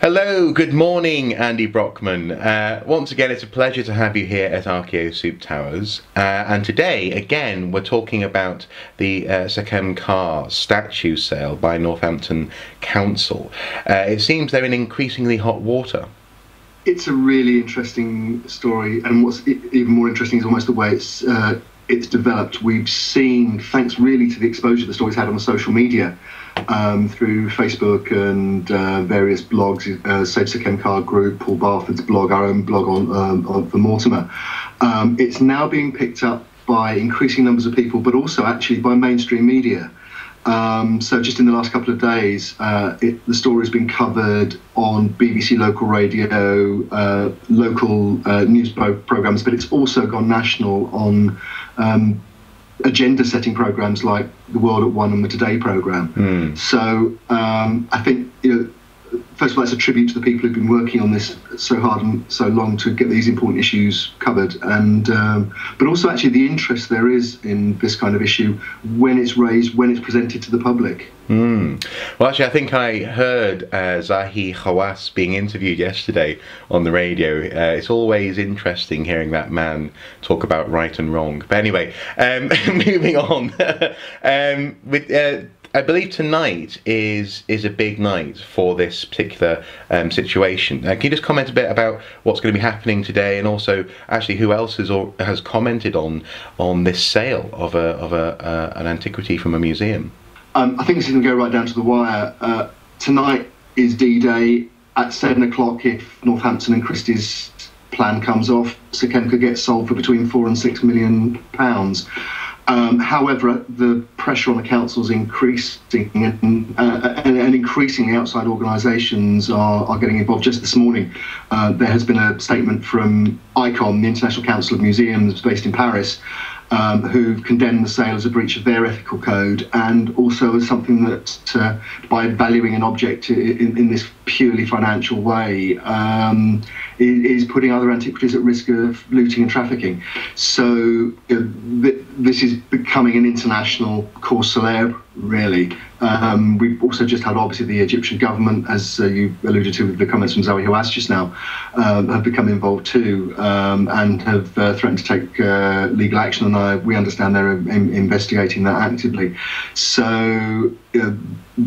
Hello, good morning, Andy Brockman. Once again, it's a pleasure to have you here at Archeo Soup Towers. And today, again, we're talking about the Sekhemka statue sale by Northampton Council. It seems they're in increasingly hot water. It's a really interesting story, and what's even more interesting is almost the way it's developed. We've seen, thanks really to the exposure the story's had on the social media, through Facebook and various blogs, Save Sekhemka group, Paul Barford's blog, our own blog on for Mortimer. It's now being picked up by increasing numbers of people, but also actually by mainstream media. So just in the last couple of days, the story's been covered on BBC local radio, local news programmes, but it's also gone national on agenda-setting programmes like The World at One and the Today programme. So I think, first of all, it's a tribute to the people who've been working on this so hard and so long to get these important issues covered, and but also actually the interest there is in this kind of issue when it's raised, when it's presented to the public. Well, actually, I think I heard Zahi Hawass being interviewed yesterday on the radio. It's always interesting hearing that man talk about right and wrong. But anyway, moving on. I believe tonight is a big night for this particular situation. Can you just comment a bit about what's going to be happening today, and also actually who else has commented on this sale of an antiquity from a museum? I think this is going to go right down to the wire. Tonight is D-Day. At 7 o'clock, if Northampton and Christie's plan comes off, Sekhemka gets sold for between £4 and £6 million. However, the pressure on the council is increasing, and increasingly outside organisations are getting involved. Just this morning, there has been a statement from ICOM, the International Council of Museums based in Paris, who've condemned the sale as a breach of their ethical code, and also as something that, by valuing an object in this purely financial way, is putting other antiquities at risk of looting and trafficking. So this is becoming an international cause célèbre, really. We've also just had, obviously, the Egyptian government, as you alluded to with the comments from Zoe Hawass just now, have become involved too, and have threatened to take legal action, and we understand they're investigating that actively. So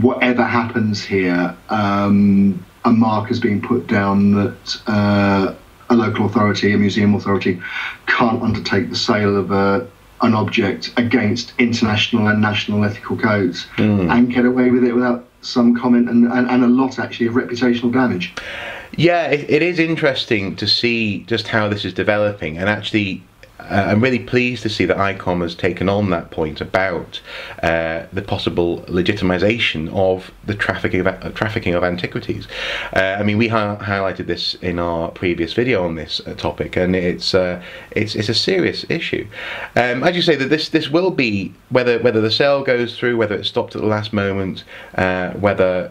whatever happens here, a mark has been put down that a local authority, a museum authority, can't undertake the sale of an object against international and national ethical codes and get away with it without some comment and a lot, actually, of reputational damage. Yeah, it is interesting to see just how this is developing, and actually I'm really pleased to see that ICOM has taken on that point about the possible legitimisation of the trafficking of antiquities. I mean, we highlighted this in our previous video on this topic, and it's a serious issue. As you say, that this will be, whether the sale goes through, whether it's stopped at the last moment, whether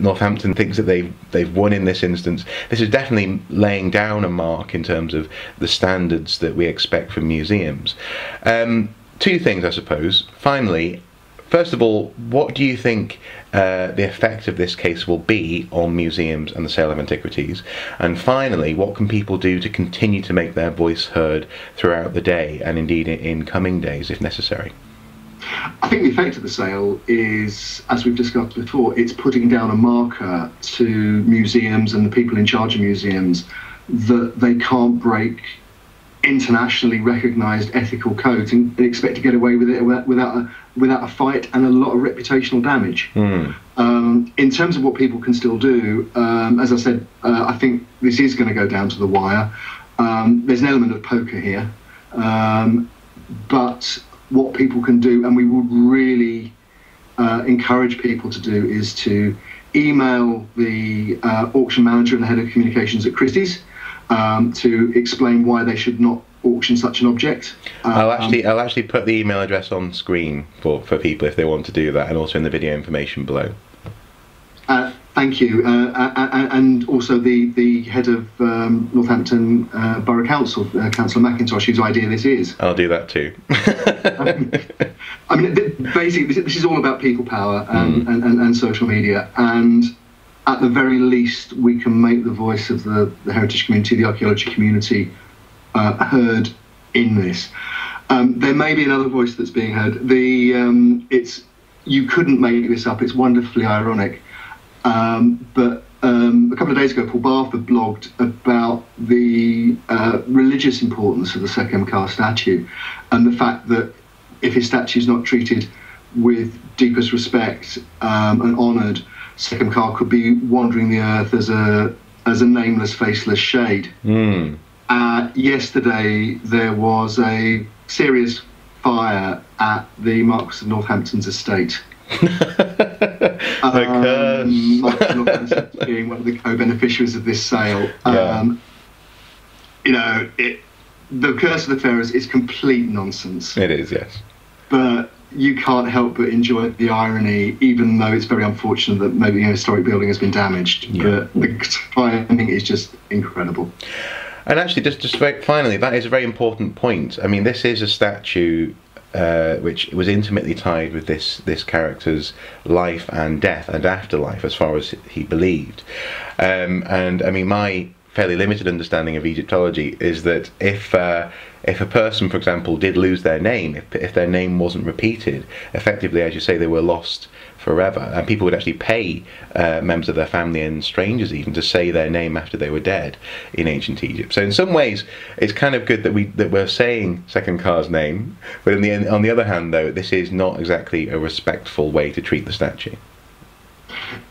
Northampton thinks that they've won in this instance. This is definitely laying down a mark in terms of the standards that we expect from museums. Two things, I suppose. Finally, first of all, what do you think the effect of this case will be on museums and the sale of antiquities? And finally, what can people do to continue to make their voice heard throughout the day, and indeed in coming days if necessary? I think the effect of the sale is, as we've discussed before, it's putting down a marker to museums and the people in charge of museums that they can't break internationally recognised ethical codes and expect to get away with it without a fight and a lot of reputational damage. In terms of what people can still do, as I said, I think this is going to go down to the wire. There's an element of poker here, but what people can do, and we would really encourage people to do, is to email the auction manager and the head of communications at Christie's to explain why they should not auction such an object. I'll actually put the email address on screen for people if they want to do that, and also in the video information below. Thank you, and also the head of Northampton Borough Council, Councillor Mackintosh, whose idea this is. I'll do that too. I mean, basically, this is all about people power and social media, and at the very least, we can make the voice of the heritage community, the archaeology community, heard in this. There may be another voice that's being heard. You couldn't make this up. It's wonderfully ironic. But a couple of days ago, Paul Barford blogged about the religious importance of the Sekhemka statue, and the fact that if his statue is not treated with deepest respect and honoured, Sekhemka could be wandering the earth as a nameless, faceless shade. Yesterday, there was a serious fire at the Marquis of Northampton's estate. Northampton being one of the co-beneficiaries of this sale. You know, the Curse of the Pharaohs is complete nonsense. It is, yes. But you can't help but enjoy the irony, even though it's very unfortunate that maybe a historic building has been damaged. But the timing is just incredible. And actually, just finally, that is a very important point. I mean, this is a statue which was intimately tied with this character's life and death and afterlife, as far as he believed. And I mean, my fairly limited understanding of Egyptology is that if a person, for example, did lose their name, if their name wasn't repeated, effectively, as you say, they were lost forever, and people would actually pay members of their family and strangers even to say their name after they were dead in ancient Egypt. So in some ways, it's kind of good that we're saying Sekhemka's name, but on the other hand, though, this is not exactly a respectful way to treat the statue.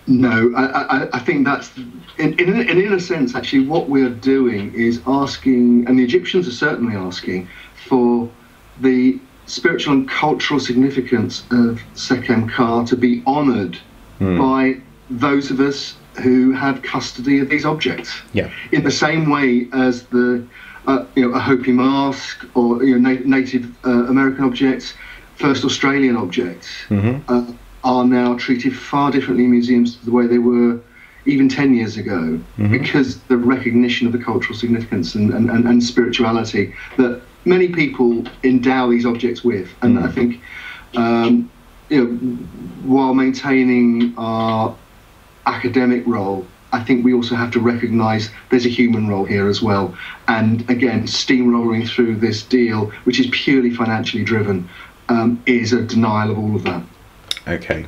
No, I think that's, in a sense, actually, what we're doing is asking, and the Egyptians are certainly asking, for the spiritual and cultural significance of Sekhemka to be honoured by those of us who have custody of these objects. Yeah. In the same way as a Hopi mask or Native American objects, first Australian objects. Are now treated far differently in museums to the way they were even 10 years ago, because the recognition of the cultural significance and spirituality that many people endow these objects with. And I think, while maintaining our academic role, I think we also have to recognise there's a human role here as well. And again, steamrolling through this deal, which is purely financially driven, is a denial of all of that. Okay.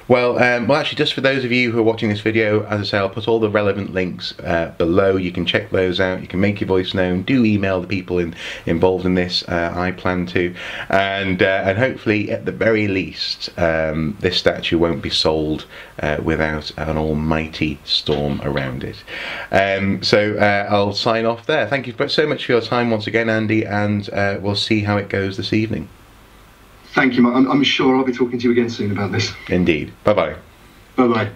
Well, actually, just for those of you who are watching this video, as I say, I'll put all the relevant links below. You can check those out. You can make your voice known. Do email the people involved in this. I plan to, and hopefully, at the very least, this statue won't be sold without an almighty storm around it. So I'll sign off there. Thank you so much for your time once again, Andy, and we'll see how it goes this evening. Thank you, Mark. I'm sure I'll be talking to you again soon about this. Indeed. Bye-bye. Bye-bye.